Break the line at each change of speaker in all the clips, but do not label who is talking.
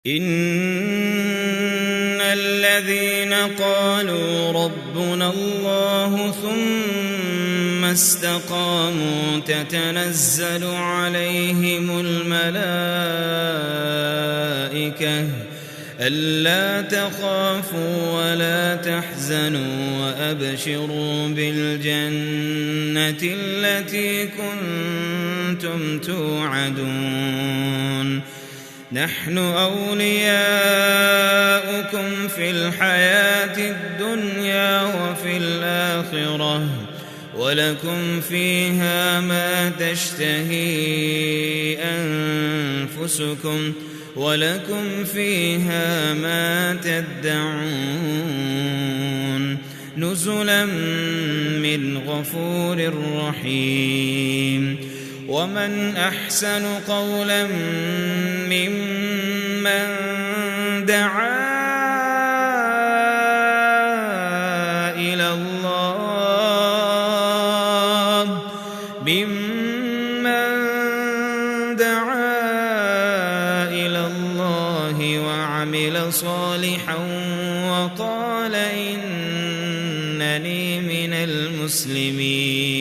إن الذين قالوا ربنا الله ثم استقاموا تتنزل عليهم الملائكة ألا تخافوا ولا تحزنوا وأبشروا بالجنة التي كنتم توعدون نحن أولياؤكم في الحياة الدنيا وفي الآخرة ولكم فيها ما تشتهي أنفسكم ولكم فيها ما تدعون نزلا من غفور رحيم ومن أحسن قولا ممن دعا إلى الله وعمل صالحا وقال إنني من المسلمين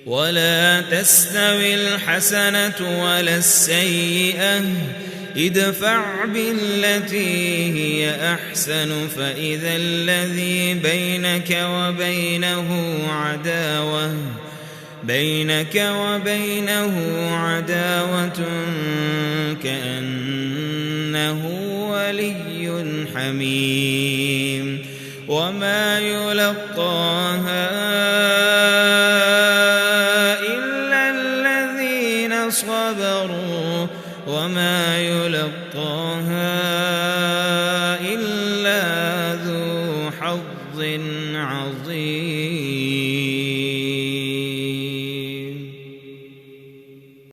ولا تستوي الحسنة ولا السيئة ادفع بالتي هي أحسن فإذا الذي بينك وبينه عداوة كأنه ولي حميم وما يلقاها إلا الذين صبروا وما يلقاها إلا ذو حظ عظيم.